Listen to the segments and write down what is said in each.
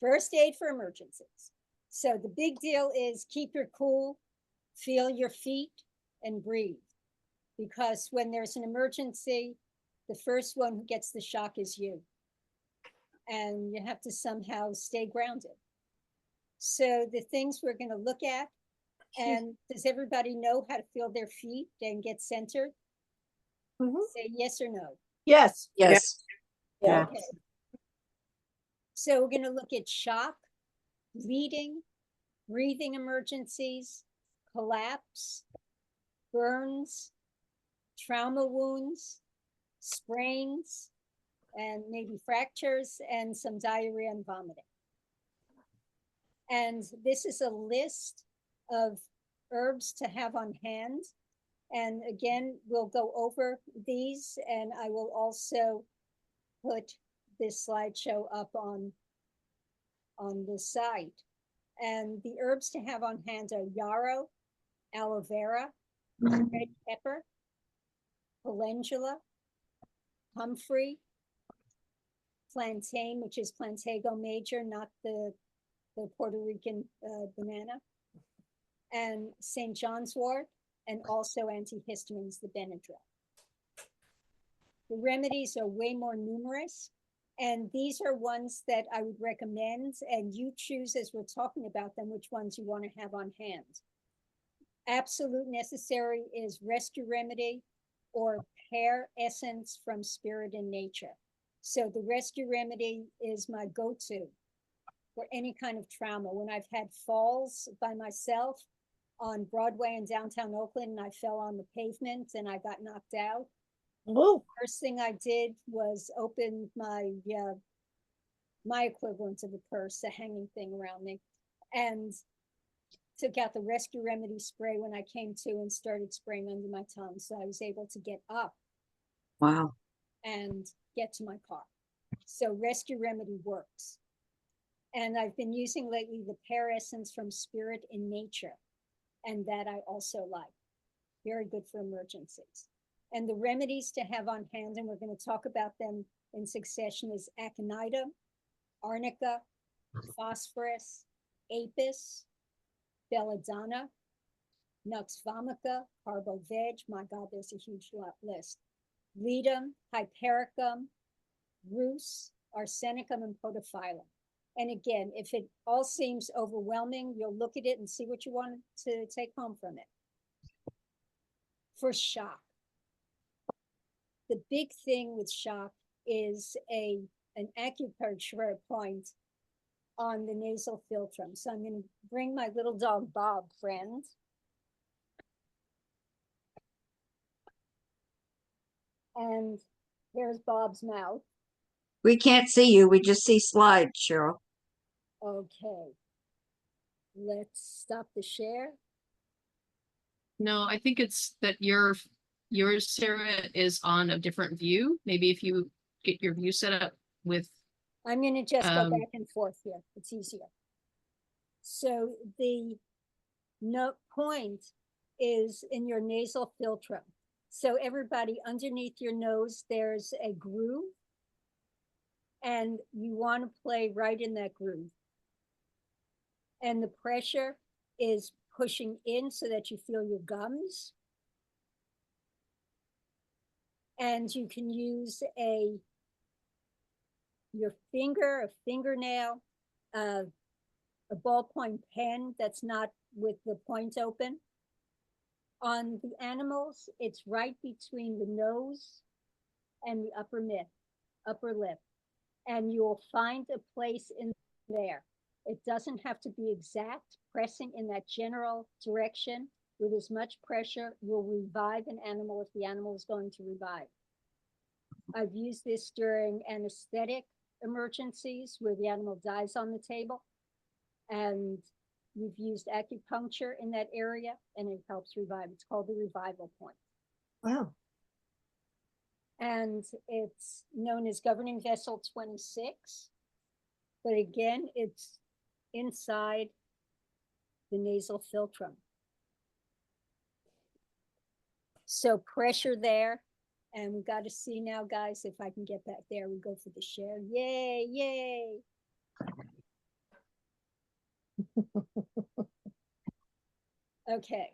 First aid for emergencies. So the big deal is keep your cool, feel your feet, and breathe. Because when there's an emergency, the first one who gets the shock is you. And you have to somehow stay grounded. So the things we're going to look at, and does everybody know how to feel their feet and get centered? Say yes or no. Yes. Yes. Yeah. Okay. So we're going to look at shock, bleeding, breathing emergencies, collapse, burns, trauma wounds, sprains, and maybe fractures, and some diarrhea and vomiting. And this is a list of herbs to have on hand. And again, we'll go over these, and I will also put this slideshow up on the site. And the herbs to have on hand are yarrow, aloe vera, red pepper, calendula, comfrey, plantain, which is Plantago major, not the Puerto Rican banana, and St. John's wort, and also antihistamines, the Benadryl. The remedies are way more numerous, and these are ones that I would recommend, and you choose as we're talking about them which ones you want to have on hand. Absolute necessary is rescue remedy or pear essence from spirit and nature. So the rescue remedy is my go-to for any kind of trauma. When I've had falls by myself on Broadway in downtown Oakland, and I fell on the pavement and I got knocked out. Oh, First thing I did was open my my equivalent of a purse, a hanging thing around me, and took out the rescue remedy spray when I came to and started spraying under my tongue. So I was able to get up Wow. and get to my car. So rescue remedy works. And I've been using lately the pear essence from Spirit in Nature, and that I also like. Very good for emergencies. And the remedies to have on hand, and we're going to talk about them in succession, is aconitum, arnica, phosphorus, apis, belladonna, nux vomica, carbo veg. My God, there's a huge list. Ledum, hypericum, rus, arsenicum, and podophyllum. And again, if it all seems overwhelming, you'll look at it and see what you want to take home from it. For shock, the big thing with shock is an acupressure point on the nasal philtrum. So I'm going to bring my little dog Bob, friend. And here's Bob's mouth. We can't see you. We just see slides, Cheryl. Okay. Let's stop the share. No, I think it's that yours, Sarah, is on a different view. Maybe if you get your view set up with. I'm going to just go back and forth here. It's easier. So the note point is in your nasal philtrum. So everybody, underneath your nose, there's a groove, and you want to play right in that groove. And the pressure is pushing in so that you feel your gums. And you can use your finger, a fingernail, a ballpoint pen that's not with the point open. On the animals, it's right between the nose and the upper lip. And you'll find a place in there. It doesn't have to be exact. Pressing in that general direction with as much pressure will revive an animal if the animal is going to revive. I've used this during anesthetic emergencies where the animal dies on the table. And we've used acupuncture in that area, and it helps revive. It's called the revival point. wow. And it's known as governing vessel 26. But again, it's inside the nasal philtrum. So pressure there. And we got to see now, guys, if I can get back there. We go for the share. Yay, yay. Okay,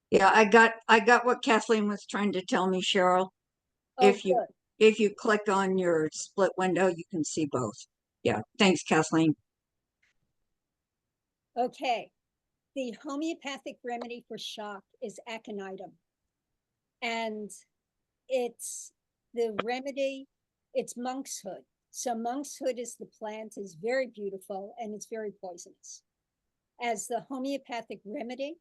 Yeah, I got what Kathleen was trying to tell me, Cheryl. oh, If you good. if you click on your split window, you can see both. Yeah, thanks, Kathleen. Okay, the homeopathic remedy for shock is aconitum. And it's the remedy, it's monkshood. So monkshood is the plant, is very beautiful, and it's very poisonous. As the homeopathic remedy,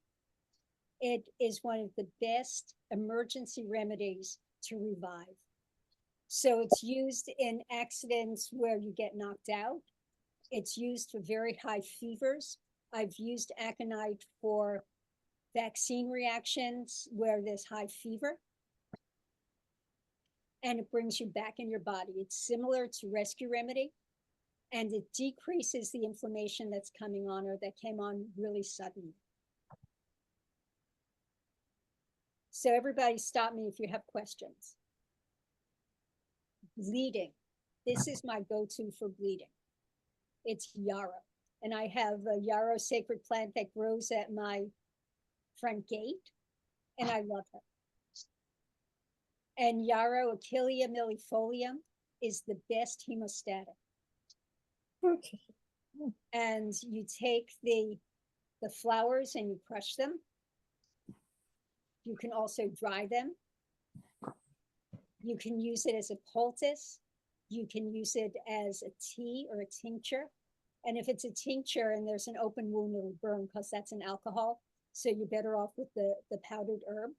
it is one of the best emergency remedies to revive. So it's used in accidents where you get knocked out. It's used for very high fevers. I've used aconite for vaccine reactions where there's high fever. And it brings you back in your body. It's similar to rescue remedy, and it decreases the inflammation that's coming on or that came on really suddenly. So everybody stop me if you have questions. Bleeding. This is my go-to for bleeding. It's yarrow. And I have a yarrow sacred plant that grows at my front gate, and I love her. And yarrow, Achillea millefolium, is the best hemostatic. Okay. And you take the flowers and you crush them. You can also dry them. You can use it as a poultice. You can use it as a tea or a tincture. And if it's a tincture and there's an open wound, it'll burn because that's an alcohol. So you're better off with the powdered herb.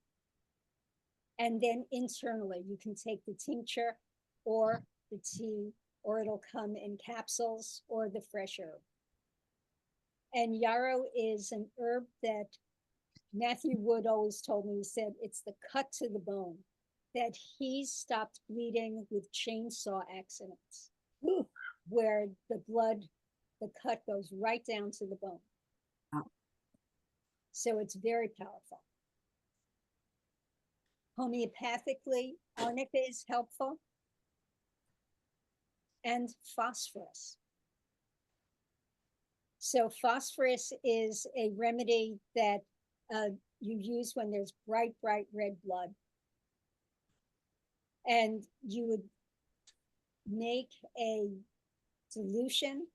And then internally, you can take the tincture or the tea, or it'll come in capsules or the fresh herb. And yarrow is an herb that Matthew Wood always told me. He said it's the cut to the bone, that he stopped bleeding with chainsaw accidents, where the blood, the cut goes right down to the bone. So it's very powerful. Homeopathically, arnica is helpful, and phosphorus. So phosphorus is a remedy that you use when there's bright, bright red blood. And you would make a dilution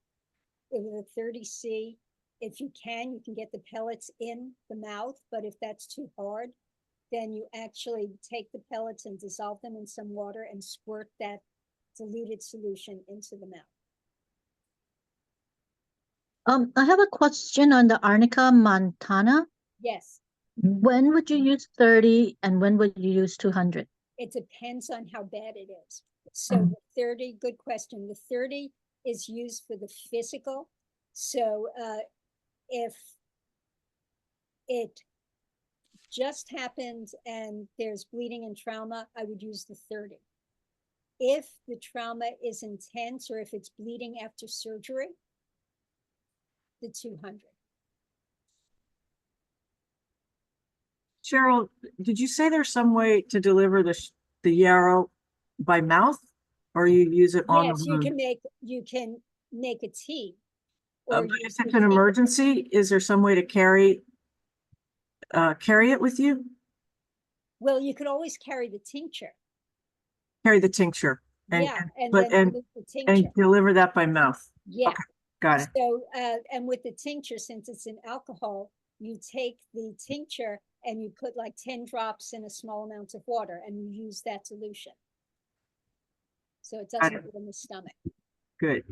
with a 30C. If you can get the pellets in the mouth, but if that's too hard, then you actually take the pellets and dissolve them in some water and squirt that diluted solution into the mouth. I have a question on the Arnica montana. Yes, When would you use 30 and when would you use 200? it depends on how bad it is. So the 30, good question. The 30 is used for the physical. So if it just happened and there's bleeding and trauma, I would use the 30. If the trauma is intense or if it's bleeding after surgery, the 200. Cheryl, did you say there's some way to deliver the yarrow by mouth, or you use it on Yes, the you wound? can make a tea. Or But use if it's the an tea. emergency, is there some way to carry it with you? Well, you could always carry the tincture. Carry the tincture and Then dilute the tincture. deliver that by mouth. Yeah. Okay, got it. So, and with the tincture, since it's an alcohol, you take the tincture and you put like 10 drops in a small amount of water and you use that solution. So it doesn't go in the stomach. Good.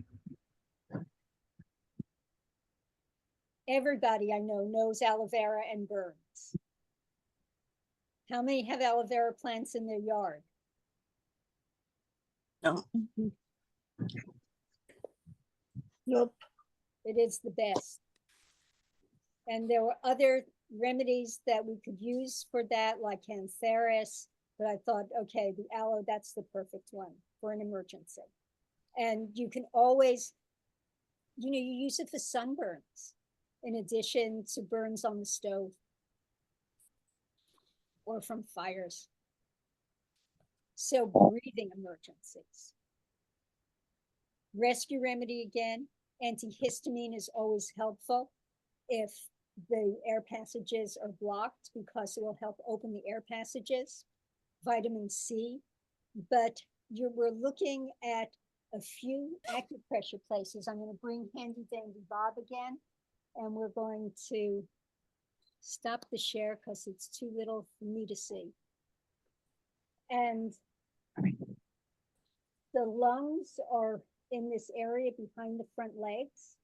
Everybody I know knows aloe vera and burns. How many have aloe vera plants in their yard? No. Nope. It is the best. And there were other remedies that we could use for that, like cantharis, but I thought, okay, the aloe, that's the perfect one for an emergency. And you can always, you use it for sunburns in addition to burns on the stove or from fires. So breathing emergencies. Rescue remedy again, Antihistamine is always helpful if the air passages are blocked because it will help open the air passages. Vitamin C, but we're looking at a few acupressure places. I'm going to bring Handy Dandy Bob again, and we're going to stop the share because it's too little for me to see. And the lungs are in this area behind the front legs.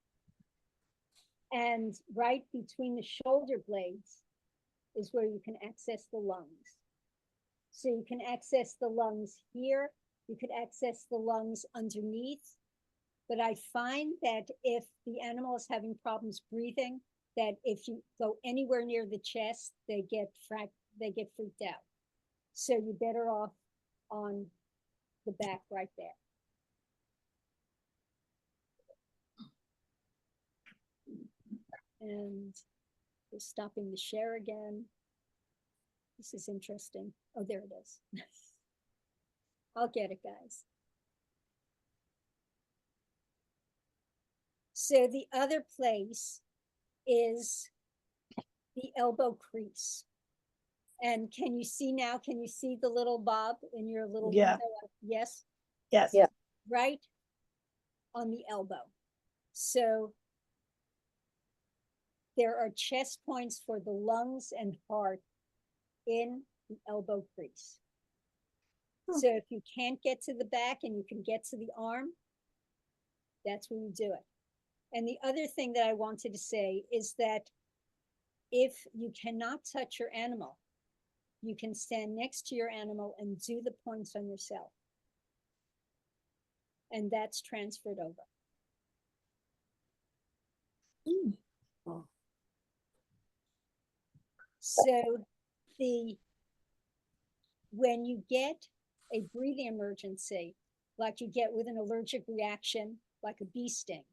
And right between the shoulder blades is where you can access the lungs. So you can access the lungs here. You could access the lungs underneath. But I find that if the animal is having problems breathing, that if you go anywhere near the chest, they get freaked out. So you're better off on the back right there. And we're stopping the share again. This is interesting. Oh, there it is. I'll get it, guys. So the other place is the elbow crease. And can you see now? Can you see the little bob in your little Yeah. window? Yes? Yes. Yeah. Right on the elbow. So there are chest points for the lungs and heart in the elbow crease. So if you can't get to the back and you can get to the arm, that's where you do it. And the other thing that I wanted to say is that if you cannot touch your animal, you can stand next to your animal and do the points on yourself. And that's transferred over. Oh. So when you get a breathing emergency, like you get with an allergic reaction, like a bee sting,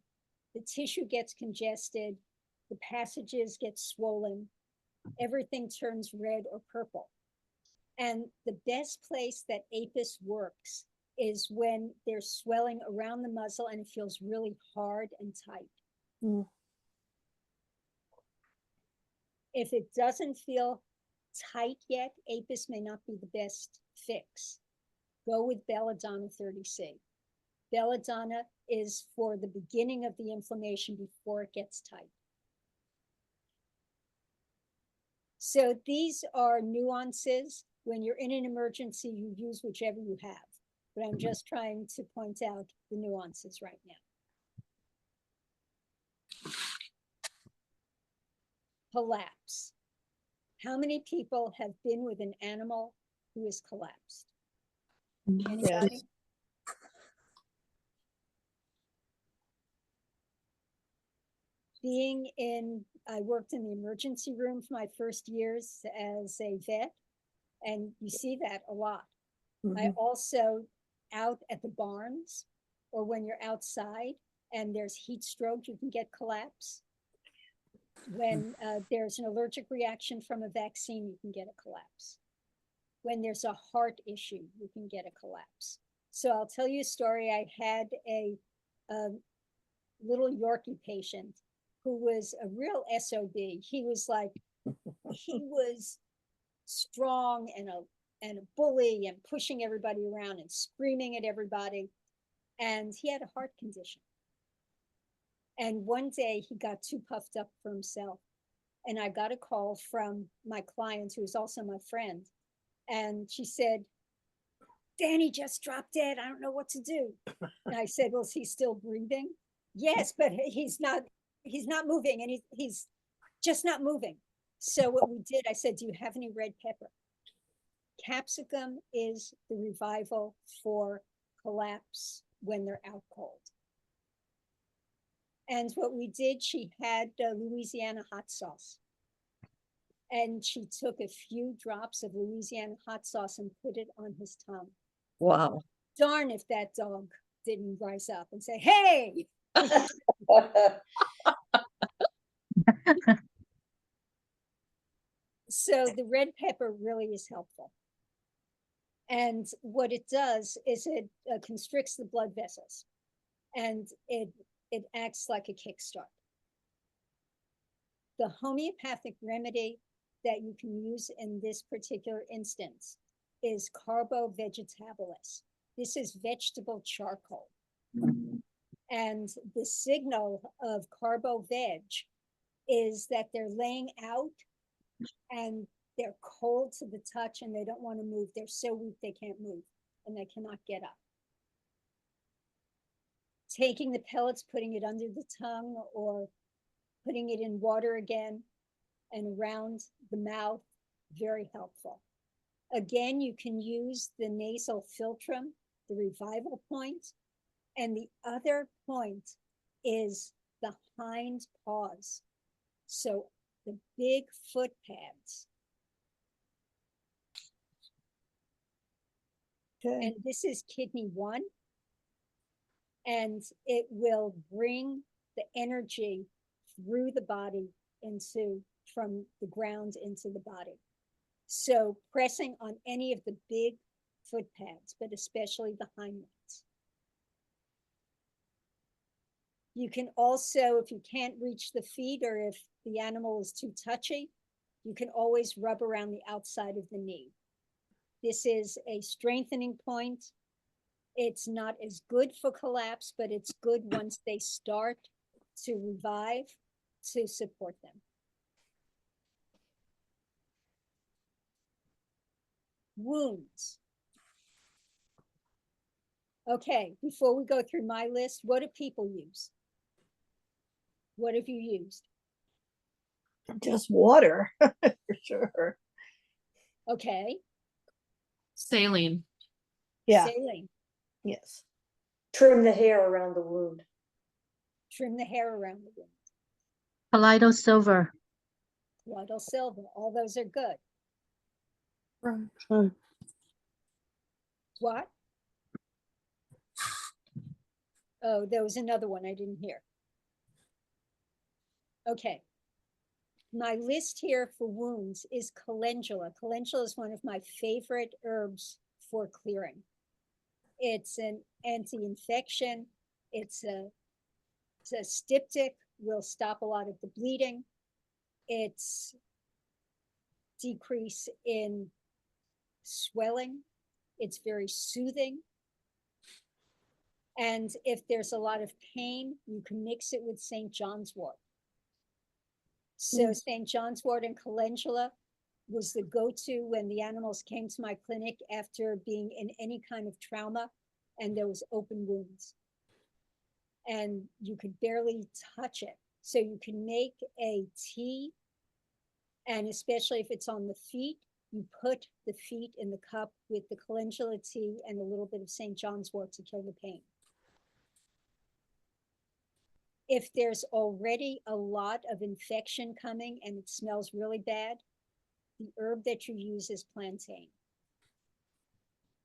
the tissue gets congested, the passages get swollen, everything turns red or purple. And the best place that APIS works is when there's swelling around the muzzle and it feels really hard and tight. Mm. If it doesn't feel tight yet, APIS may not be the best fix. Go with Belladonna 30C. Belladonna is for the beginning of the inflammation before it gets tight. So these are nuances. When you're in an emergency, you use whichever you have. But I'm just trying to point out the nuances right now. Collapse. How many people have been with an animal who is collapsed? Anybody? I worked in the emergency room for my first years as a vet, and you see that a lot. I also out at the barns or when you're outside and there's heat stroke, you can get collapse. When there's an allergic reaction from a vaccine, you can get a collapse. When there's a heart issue, you can get a collapse. So I'll tell you a story. I had a little Yorkie patient who was a real SOB. He was strong and a bully and pushing everybody around and screaming at everybody. And he had a heart condition. And one day he got too puffed up for himself. And I got a call from my client, who was also my friend. And she said, Danny just dropped dead. I don't know what to do. And I said, well, is he still breathing? Yes, but he's not moving, and he's just not moving. So what we did, I said, do you have any red pepper? Capsicum is the revival for collapse when they're out cold. And what we did, she had Louisiana hot sauce. And she took a few drops of Louisiana hot sauce and put it on his tongue. Wow. Darn if that dog didn't rise up and say, hey. So the red pepper really is helpful. And what it does is it constricts the blood vessels. And it it acts like a kickstart. The homeopathic remedy that you can use in this particular instance is carbo vegetabilis. This is vegetable charcoal. And the signal of carbo veg is that they're laying out and they're cold to the touch and they don't want to move. They're so weak they can't move and they cannot get up. Taking the pellets, putting it under the tongue or putting it in water again and around the mouth, very helpful. Again, you can use the nasal philtrum, the revival point, and the other point is the hind paws. So the big foot pads. Okay. And this is kidney 1. And it will bring the energy through the body from the ground into the body. So pressing on any of the big foot pads, but especially the hind ones. You can also, if you can't reach the feet or if the animal is too touchy, you can always rub around the outside of the knee. This is a strengthening point. It's not as good for collapse, but it's good once they start to revive to support them. Wounds. Okay, before we go through my list, what do people use? What have you used? Just water, for sure. Okay, Saline. Yeah, saline. yes. Trim the hair around the wound. Trim the hair around the wound. Kaleido silver. Colloidal silver, all those are good. Hmm. What? Oh, there was another one I didn't hear. Okay. My list here for wounds is calendula. Calendula is one of my favorite herbs for clearing. It's an anti-infection. It's a styptic, will stop a lot of the bleeding. It's decrease in swelling. It's very soothing. And if there's a lot of pain, you can mix it with St. John's wort. So St. John's wort and calendula was the go-to when the animals came to my clinic after being in any kind of trauma and there was open wounds. And you could barely touch it. So you can make a tea, and especially if it's on the feet, you put the feet in the cup with the calendula tea and a little bit of St. John's wort to kill the pain. If there's already a lot of infection coming and it smells really bad, the herb that you use is plantain.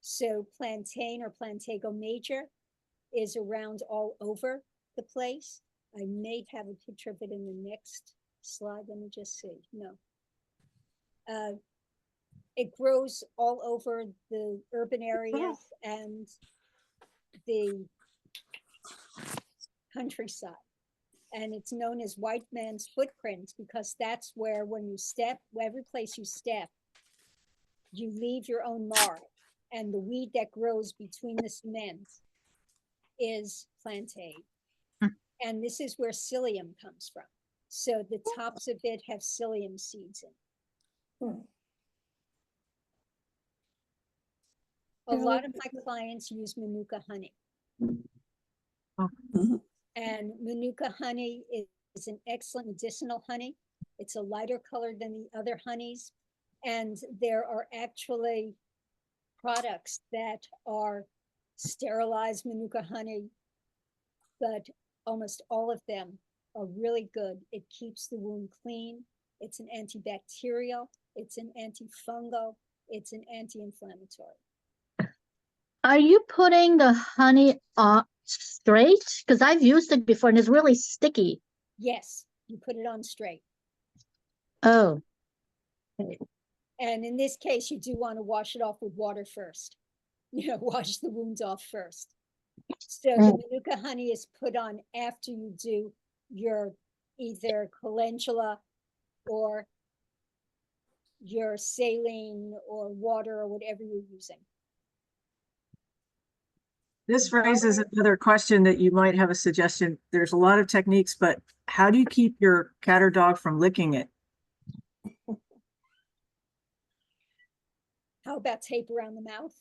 So plantain or Plantago major is around all over the place. I may have a picture of it in the next slide. Let me just see. No. It grows all over the urban areas and the countryside. And it's known as white man's footprint because that's where when you step, every place you step, you leave your own mark. And the weed that grows between the cement is plantain. And this is where psyllium comes from. So the tops of it have psyllium seeds in. A lot of my clients use Manuka honey. And Manuka honey is an excellent medicinal honey. It's a lighter color than the other honeys. And there are actually products that are sterilized Manuka honey, but almost all of them are really good. It keeps the wound clean. It's an antibacterial. It's an antifungal. It's an anti-inflammatory. Are you putting the honey straight? Because I've used it before and it's really sticky. Yes, you put it on straight. Oh, And in this case, you do want to wash it off with water first. You know, wash the wounds off first. So the manuka honey is put on after you do your either calendula or your saline or water or whatever you're using. This raises another question that you might have a suggestion. There's a lot of techniques, but how do you keep your cat or dog from licking it? How about tape around the mouth?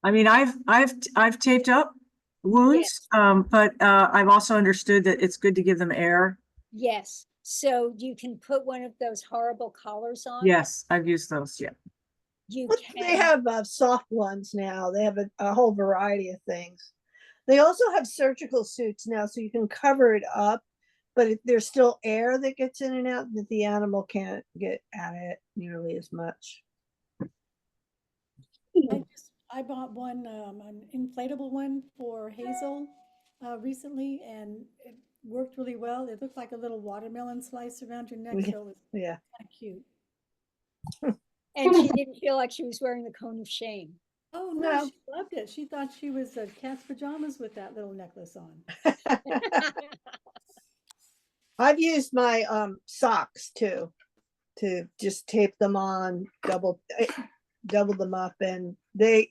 I mean, I've taped up wounds, but I've also understood that it's good to give them air. Yes. So you can put one of those horrible collars on. Yes, I've used those. Yeah. You But can. they have soft ones now. They have a whole variety of things. They also have surgical suits now, so you can cover it up, but if there's still air that gets in and out, that the animal can't get at it nearly as much. I bought one, an inflatable one for Hazel recently, and it worked really well. It looked like a little watermelon slice around your neck, so it was Yeah. kind of cute. And she didn't feel like she was wearing the cone of shame. Oh No. no, she loved it. She thought she was cat's pajamas with that little necklace on. I've used my socks too, to just tape them on, double them up, and they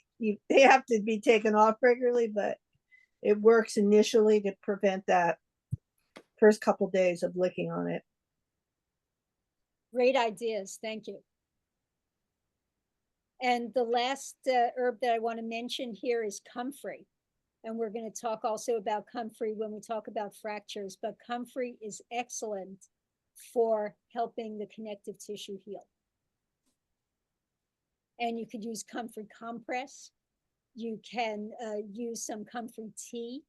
have to be taken off regularly, but it works initially to prevent that first couple days of licking on it. Great ideas. Thank you. And the last herb that I want to mention here is comfrey. And we're going to talk also about comfrey when we talk about fractures, but comfrey is excellent for helping the connective tissue heal. And you could use comfrey compress. You can use some comfrey tea.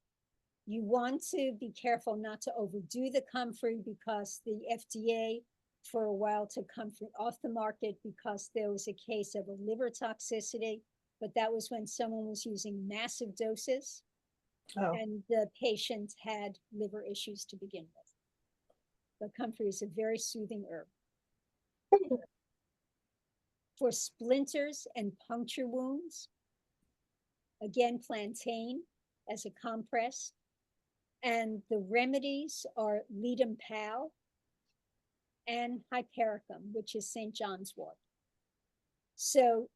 You want to be careful not to overdo the comfrey because the FDA for a while took comfrey off the market because there was a case of a liver toxicity, but that was when someone was using massive doses and the patient had liver issues to begin with. But comfrey is a very soothing herb. For splinters and puncture wounds, again, plantain as a compress. And the remedies are ledum pal and hypericum, which is St. John's wort. So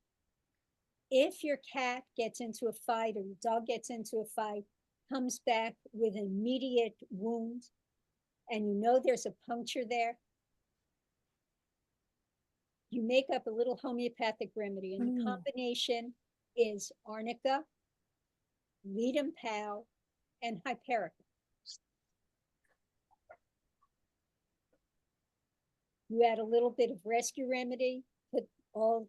if your cat gets into a fight or your dog gets into a fight, comes back with an immediate wound, and you know there's a puncture there, you make up a little homeopathic remedy, and the combination is arnica, ledum pal, and hypericum. You add a little bit of rescue remedy, put all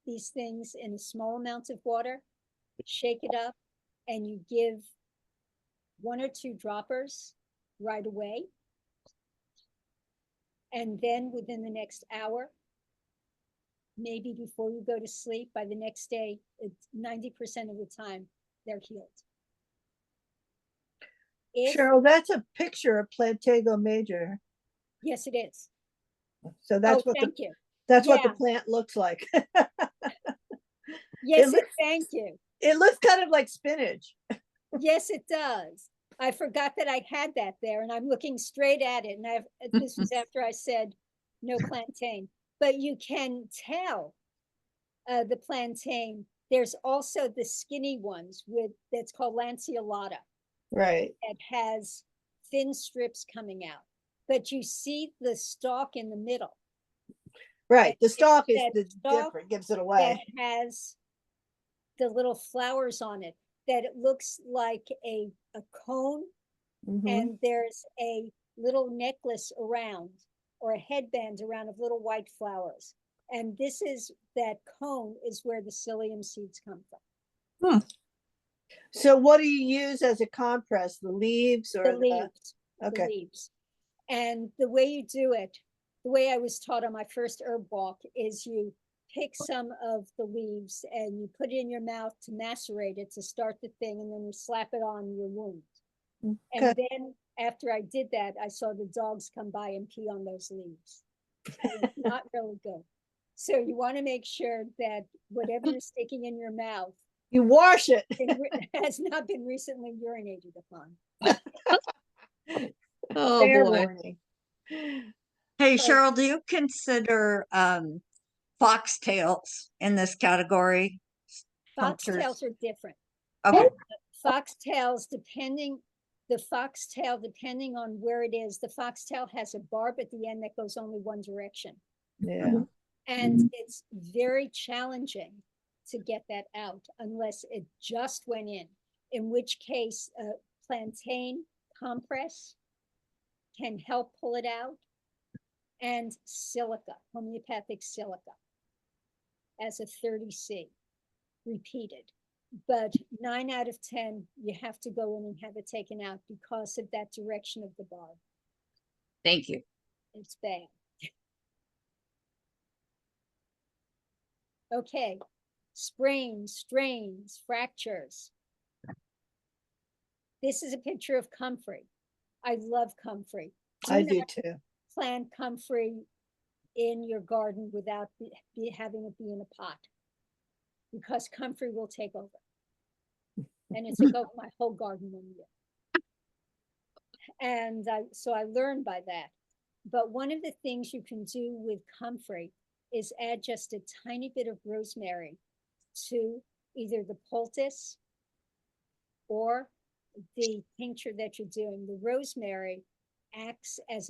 these things in a small amount of water, shake it up, and you give 1 or 2 droppers right away. And then within the next hour, maybe before you go to sleep, by the next day, it's 90% of the time they're healed. Cheryl, that's a picture of Plantago major. Yes, it is. So that's what thank you. that's what the plant looks like. Yes, thank you. It looks kind of like spinach. Yes, it does. I forgot that I had that there, and I'm looking straight at it. And this was after I said no plantain. But you can tell the plantain. There's also the skinny ones that's called lanceolata. Right. It has thin strips coming out, but you see the stalk in the middle. Right. The stalk is stalk different, gives it away. That has the little flowers on it, that it looks like a cone, and there's a little necklace around, or a headband around of little white flowers. And this is, that cone is where the psyllium seeds come from. So what do you use as a compress? The leaves or the leaves? Okay. The leaves. And the way you do it, the way I was taught on my first herb walk, is you pick some of the leaves and you put it in your mouth to macerate it to start the thing, and then you slap it on your wound. And then after I did that, I saw the dogs come by and pee on those leaves. It's not really good. So you want to make sure that whatever is sticking in your mouth You wash it. has not been recently urinated upon. Oh, Fair boy. warning. Hey, But- Cheryl, do you consider foxtails in this category? Punctures? Foxtails are different. Okay, Foxtails, the foxtail, depending on where it is, the foxtail has a barb at the end that goes only one direction. Yeah. And it's very challenging to get that out unless it just went in which case plantain compress can help pull it out, and silica, homeopathic silica, as a 30C, repeated. But 9 out of 10, you have to go in and have it taken out because of that direction of the barb. thank you. It's bad. Okay, sprains, strains, fractures. This is a picture of comfrey. I love comfrey. I do not too. plant comfrey in your garden without having it be in a pot, because comfrey will take over. And it took over my whole garden one year. And so I learned by that. But one of the things you can do with comfrey is add just a tiny bit of rosemary to either the poultice or the tincture that you're doing. The rosemary acts as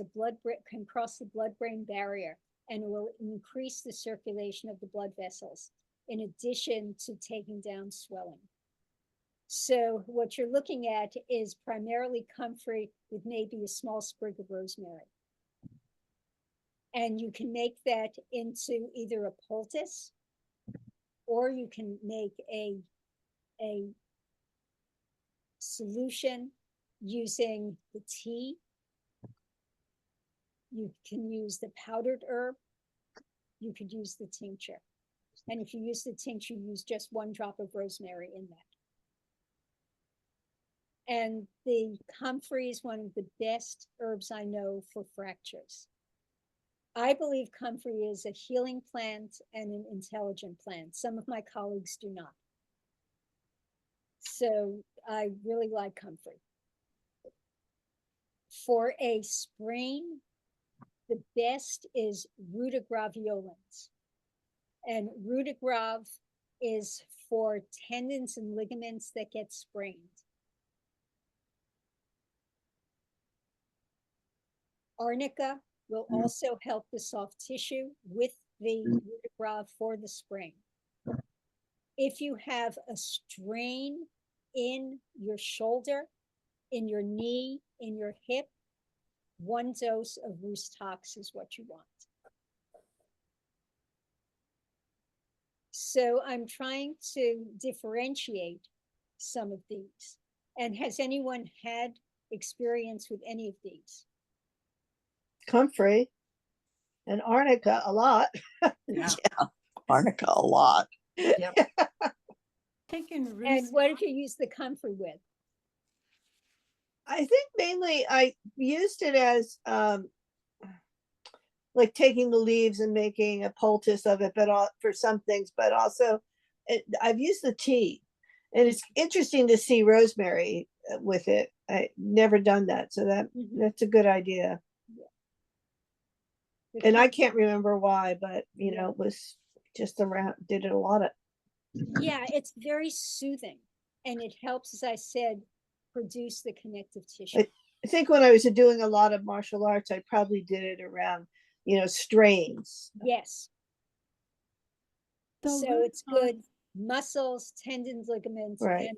can cross the blood-brain barrier, and it will increase the circulation of the blood vessels, in addition to taking down swelling. So what you're looking at is primarily comfrey with maybe a small sprig of rosemary. And you can make that into either a poultice, or you can make a solution using the tea. You can use the powdered herb. You could use the tincture. And if you use the tincture, use just 1 drop of rosemary in that. And the comfrey is one of the best herbs I know for fractures. I believe comfrey is a healing plant and an intelligent plant. Some of my colleagues do not. So I really like comfrey. For a sprain, the best is rutagraviolens. And rutagrav is for tendons and ligaments that get sprained. Arnica will also help the soft tissue with the rutagrav for the sprain. If you have a strain in your shoulder, in your knee, in your hip, 1 dose of Rhus tox is what you want. So I'm trying to differentiate some of these. And has anyone had experience with any of these? Comfrey and arnica a lot. Yeah. Arnica a lot. Taking And Rhus, what did you use the comfrey with? I think mainly I used it as like taking the leaves and making a poultice of it, but for some things, but also I've used the tea, and it's interesting to see rosemary with it. I never done that, so that's a good idea. The And I can't remember why, but you Yeah. know, it was just around, did it a lot of. Yeah, it's very soothing, and it helps, as I said, produce the connective tissue. I think when I was doing a lot of martial arts, I probably did it around, you know, strains. Yes, the so Rhus it's good muscles, tendons, ligaments, Right.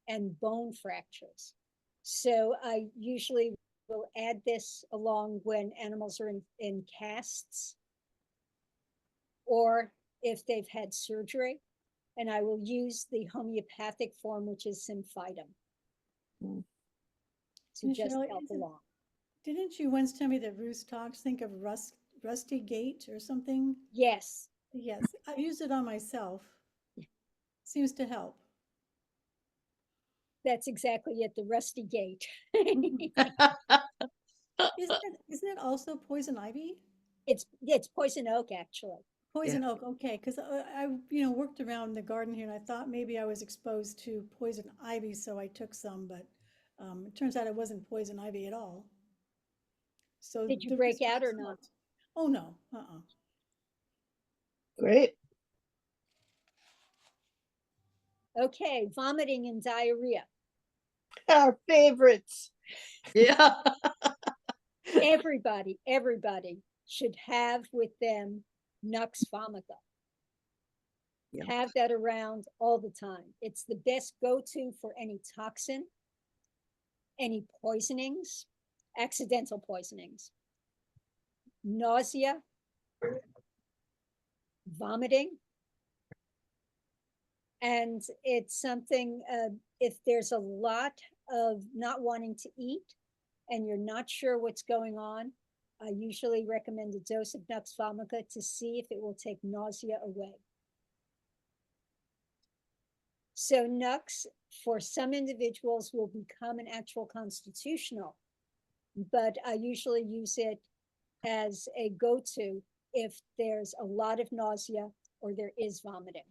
and bone fractures. So I usually will add this along when animals are in casts, or if they've had surgery, and I will use the homeopathic form, which is Symphytum, Mm. to And just Shirley, help isn't- along. Didn't you once tell me that Rhus tox, think of rusty gate or something? Yes, Yes, I used it on myself. Seems to help. that's exactly it, the rusty gate. Isn't it also poison ivy? It's poison oak, actually. Poison oak, okay, because I, worked around the garden here and I thought maybe I was exposed to poison ivy, so I took some, but it turns out it wasn't poison ivy at all. So Did you the break risk out or was not? Oh, no, Great. Okay, vomiting and diarrhea. Our favorites. Yeah. Everybody should have with them Nux vomica. Yeah. Have that around all the time. It's the best go-to for any toxin, any poisonings, accidental poisonings, nausea, vomiting. And it's something, if there's a lot of not wanting to eat and you're not sure what's going on, I usually recommend a dose of Nux vomica to see if it will take nausea away. So Nux, for some individuals, will become an actual constitutional, but I usually use it as a go-to if there's a lot of nausea or there is vomiting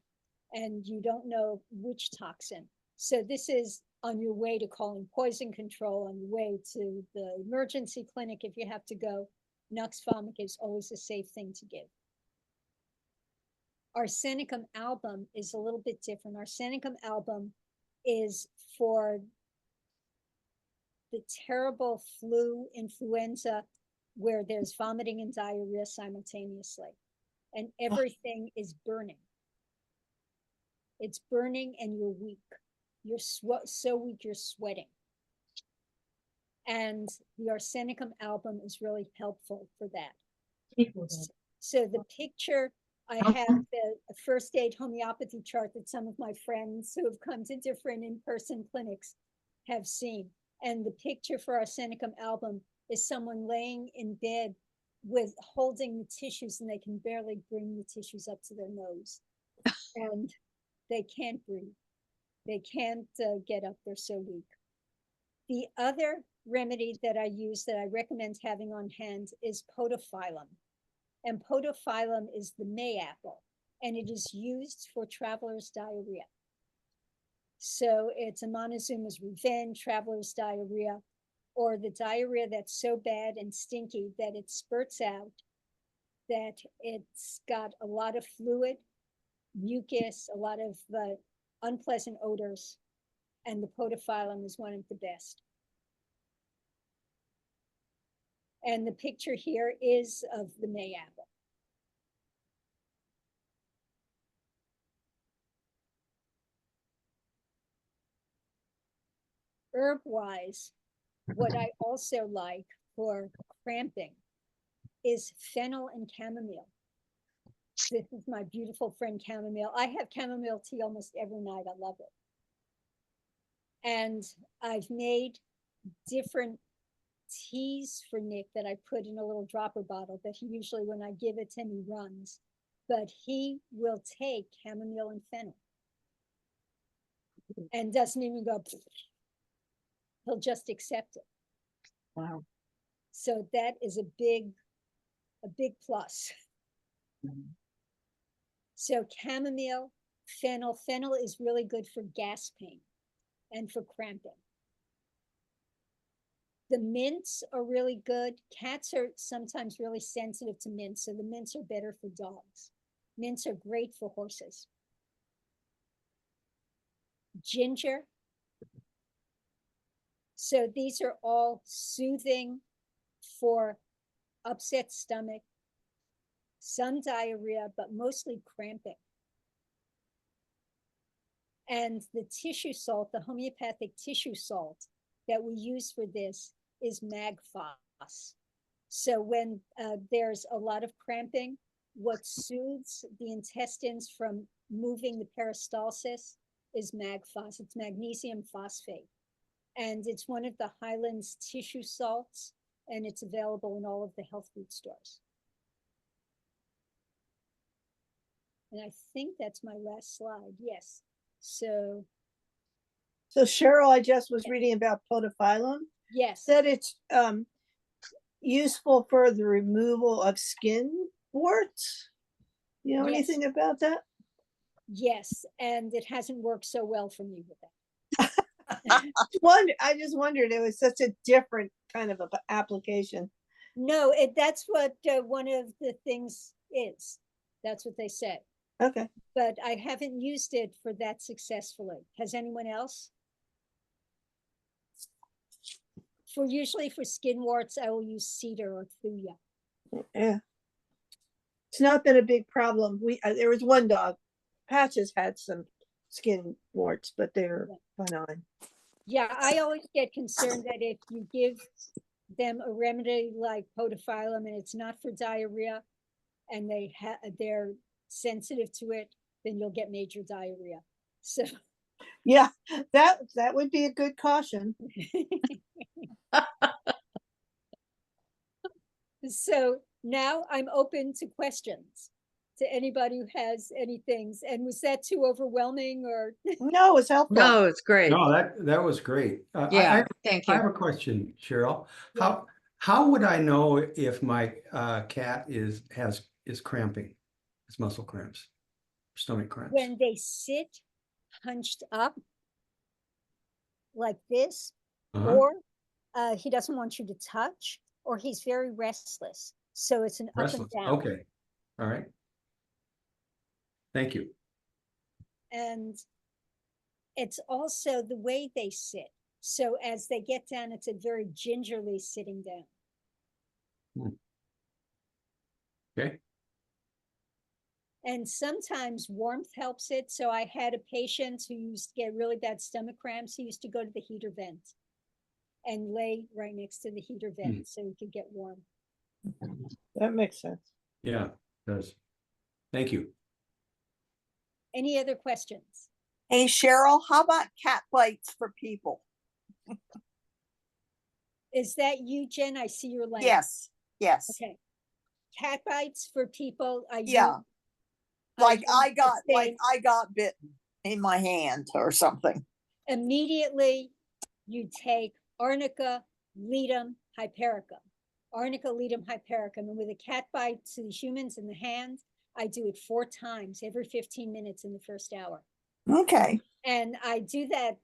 and you don't know which toxin. So this is on your way to calling poison control, on your way to the emergency clinic if you have to go. Nux vomica is always a safe thing to give. Arsenicum album is a little bit different. Arsenicum album is for the terrible flu, influenza, where there's vomiting and diarrhea simultaneously. And everything is burning. It's burning and you're weak. You're so weak, you're sweating. And the Arsenicum album is really helpful for that. So the picture, I have the first aid homeopathy chart that some of my friends who have come to different in-person clinics have seen. And the picture for Arsenicum album is someone laying in bed with holding the tissues and they can barely bring the tissues up to their nose. And they can't breathe. They can't get up, they're so weak. The other remedy that I use that I recommend having on hand is podophyllum. And podophyllum is the mayapple, and it is used for traveler's diarrhea. So it's a Montezuma's Revenge, traveler's diarrhea, or the diarrhea that's so bad and stinky that it spurts out, that it's got a lot of fluid, mucus, a lot of unpleasant odors, and the podophyllum is one of the best. And the picture here is of the mayapple. Herb-wise, what I also like for cramping is fennel and chamomile. This is my beautiful friend chamomile. I have chamomile tea almost every night. I love it. And I've made different teas for Nick that I put in a little dropper bottle that he usually, when I give it to him, he runs. But he will take chamomile and fennel and doesn't even go, he'll just accept it. Wow. So that is a big plus. So chamomile, fennel is really good for gas pain and for cramping. The mints are really good. Cats are sometimes really sensitive to mints, so the mints are better for dogs. Mints are great for horses. Ginger. So these are all soothing for upset stomach, some diarrhea, but mostly cramping. And the tissue salt, the homeopathic tissue salt that we use for this is magphos. So when there's a lot of cramping, what soothes the intestines from moving the peristalsis is magphos. It's magnesium phosphate. And it's one of the Highlands tissue salts, and it's available in all of the health food stores. And I think that's my last slide. Yes. So Cheryl, I just was reading about podophyllum. yes. Said it's useful for the removal of skin warts. You know Yes. anything about that? Yes, and it hasn't worked so well for me with that. I just wondered, it was such a different kind of a application. No, that's what one of the things is. That's what they say. Okay. But I haven't used it for that successfully. Has anyone else? Usually for skin warts, I will use cedar or thuya. Yeah. It's not been a big problem. There was one dog, Patches, had some skin warts, but they're benign. Yeah, I always get concerned that if you give them a remedy like podophyllum and it's not for diarrhea and they're sensitive to it, then you'll get major diarrhea. So Yeah, that would be a good caution. So now I'm open to questions to anybody who has any things. And was that too overwhelming or? No, it's helpful. No, it's great. No, that was great. Yeah, thank I you. have a question, Cheryl. Yeah. How would I know if my cat is cramping, his muscle cramps, stomach cramps? When they sit hunched up like this, Uh-huh. or he doesn't want you to touch, or he's very restless. So it's an up and Restless. down. Okay. All right. Thank you. And it's also the way they sit. So as they get down, it's a very gingerly sitting down. Okay. And sometimes warmth helps it. So I had a patient who used to get really bad stomach cramps. He used to go to the heater vent and lay right next to the heater vent so he could get warm. That makes sense. Yeah, it does. Thank you. Any other questions? Hey, Cheryl, how about cat bites for people? Is that you, Jen? I see your lamp. Yes, yes. Okay. Cat bites for people. Yeah. use Like the same- I got bitten in my hand or something. Immediately you take arnica, ledum, hypericum. Arnica, ledum, hypericum. And with a cat bite to the humans in the hand, I do it 4 times every 15 minutes in the first hour. Okay. And I do that.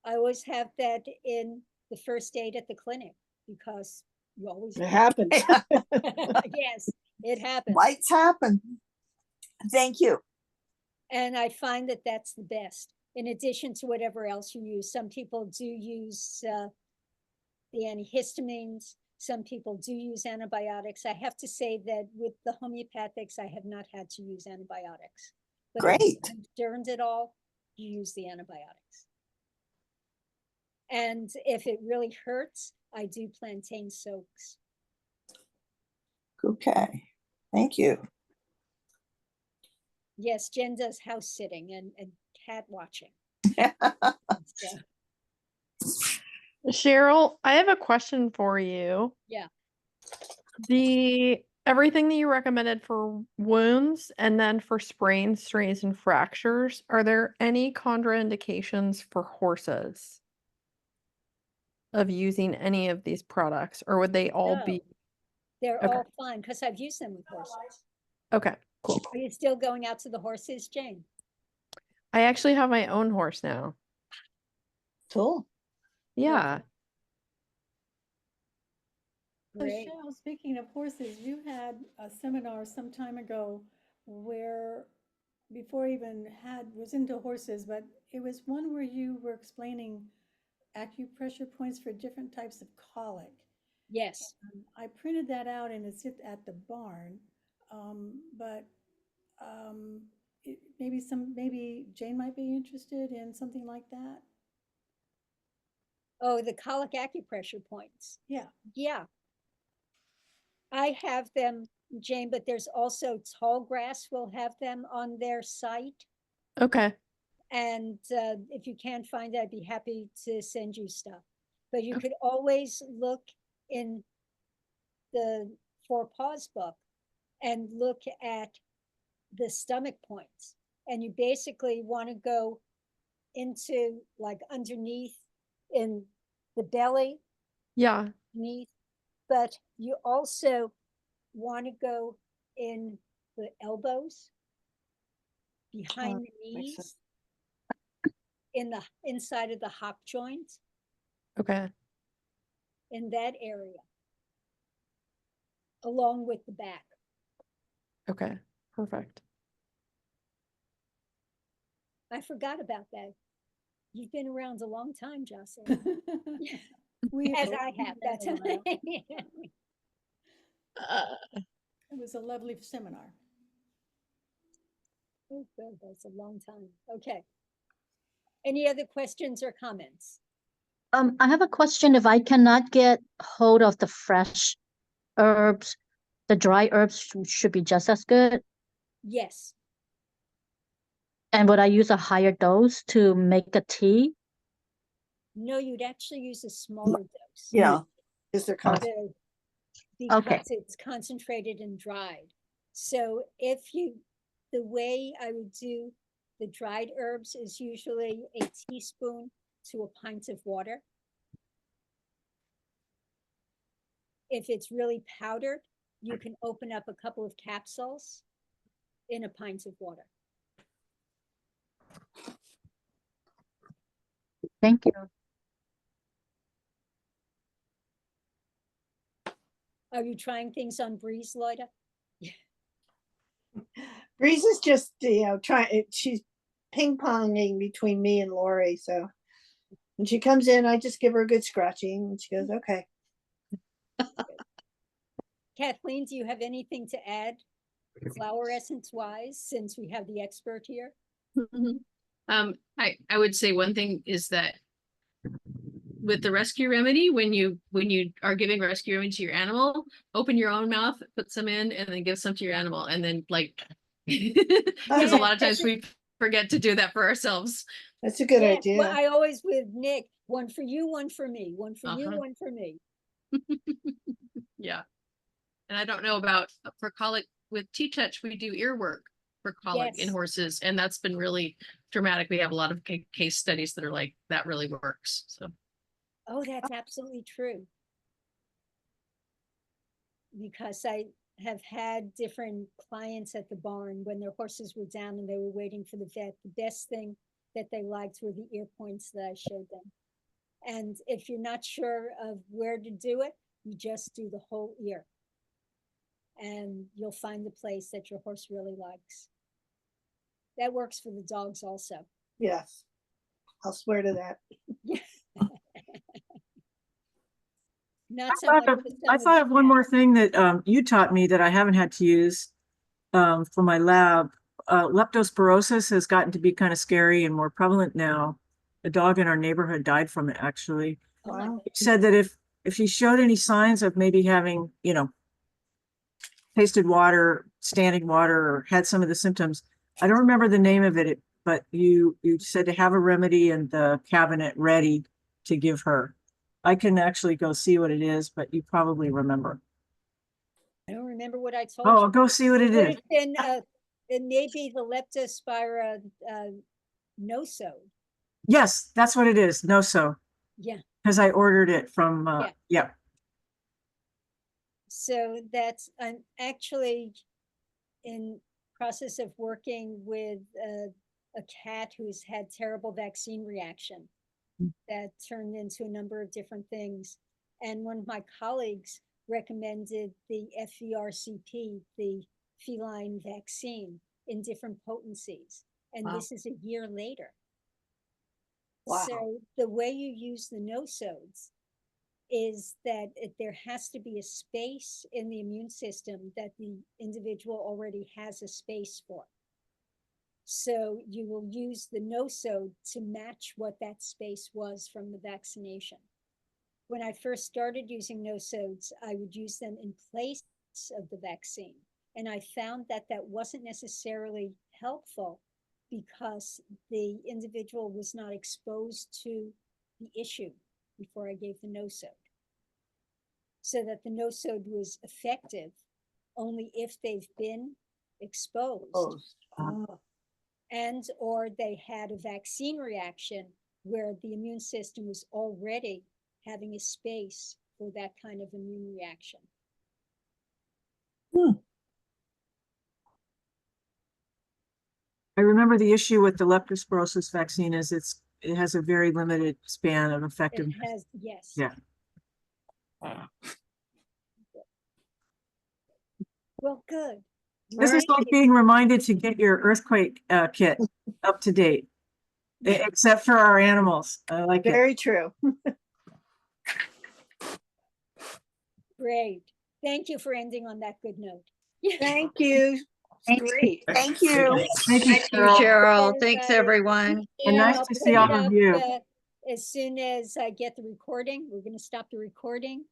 I always have that in the first aid at the clinic because you always. It happens. Yes, it happens. Bites happen. Thank you. And I find that that's the best, in addition to whatever else you use. Some people do use the antihistamines. Some people do use antibiotics. I have to say that with the homeopathics, I have not had to use antibiotics. But if Great. you're concerned at all, you use the antibiotics. And if it really hurts, I do plantain soaks. Okay. Thank you. Yes, Jen does house sitting and cat watching. So, Cheryl, I have a question for you. yeah. Everything that you recommended for wounds and then for sprains, strains, and fractures, are there any contraindications for horses of using any of these products, or would they all No. be They're Okay. all fine because I've used them with horses. okay? Cool. Are you still going out to the horses, Jane? I actually have my own horse now. Cool. Yeah. So Great. Cheryl, speaking of horses, you had a seminar some time ago where, before I even was into horses, but it was one where you were explaining acupressure points for different types of colic. Yes. I printed that out and it's at the barn, but maybe Jane might be interested in something like that. Oh, the colic acupressure points. Yeah. Yeah. I have them, Jane, but there's also Tallgrass will have them on their site. Okay. And if you can't find it, I'd be happy to send you stuff. But you could always look in the Four Paws book and look at the stomach points. And you basically want to go into like underneath in the belly, Yeah. beneath, but you also want to go in the elbows, behind the makes sense. knees, in the inside of the hop joint, Okay. in that area, along with the back. Okay. Perfect. I forgot about that. You've been around a long time, Jocelyn. We As I have. That's It was a lovely seminar. Oh, good. That's a long time. Okay. Any other questions or comments? I have a question. If I cannot get hold of the fresh herbs, the dry herbs should be just as good. Yes. And would I use a higher dose to make a tea? No, you'd actually use a smaller dose. Yeah. Is there kind The- Okay. because it's concentrated and dried. So if you, the way I would do the dried herbs is usually a teaspoon to a pint of water. If it's really powdered, you can open up a couple of capsules in a pint of water. Thank you. Are you trying things on Breeze, Loida? Breeze is just, trying, she's ping ponging between me and Lori. So when she comes in, I just give her a good scratching and she goes, okay. Kathleen, do you have anything to add flower essence wise, since we have the expert here? I would say one thing is that with the rescue remedy, when you are giving rescue remedy to your animal, open your own mouth, put some in, and then give some to your animal, and then because a lot of times we forget to do that for ourselves. That's a good Yes, idea. well, I always with Nick, one for you, one for me, one for you, Uh-huh. one for me. Yeah. And I don't know about for colic with T-Touch, we do ear work for colic in Yes. horses, and that's been really dramatic. We have a lot of case studies that are like, that really works. So Oh, that's absolutely true. Because I have had different clients at the barn when their horses were down and they were waiting for the vet. The best thing that they liked were the ear points that I showed them. And if you're not sure of where to do it, you just do the whole ear. And you'll find the place that your horse really likes. That works for the dogs also. Yes. I'll swear to that. Not so much. with some I of thought the of one cats. more thing that you taught me that I haven't had to use for my lab. Leptospirosis has gotten to be kind of scary and more prevalent now. A dog in our neighborhood died from it, actually. Oh my Wow. God. He said that if she showed any signs of maybe having, tasted water, standing water, or had some of the symptoms, I don't remember the name of it, but you said to have a remedy in the cabinet ready to give her. I can actually go see what it is, but you probably remember. I don't remember what I told Oh, you. I'll go see what it Would is. have been it may be the Leptospira nosode. Yes, that's what it is. No, so Yeah. because I ordered it from Yeah. So that's I'm actually in process of working with a cat who's had terrible vaccine reaction that turned into a number of different things. And one of my colleagues recommended the FVRCP, the feline vaccine, in different potencies. And Wow. this is a year later. Wow. So the way you use the nosodes is that there has to be a space in the immune system that the individual already has a space for. So you will use the nosode to match what that space was from the vaccination. When I first started using nosodes, I would use them in place of the vaccine. And I found that that wasn't necessarily helpful because the individual was not exposed to the issue before I gave the nosode. So that the nosode was effective only if they've been exposed and or they had a vaccine reaction where the immune system was already having a space for that kind of immune reaction. I remember the issue with the leptospirosis vaccine is it has a very limited span of It effectiveness. has, yes. Yeah. Well, good. This is All like right. being reminded to get your earthquake kit up to date, except for our animals. I like it. Very true. Great. Thank you for ending on that good note. Thank you. Great. Thank you. Thank you, Cheryl. Cheryl. Thanks, Everybody. everyone. And nice I'll to put see it all of up, you. As soon as I get the recording, we're gonna stop the recording.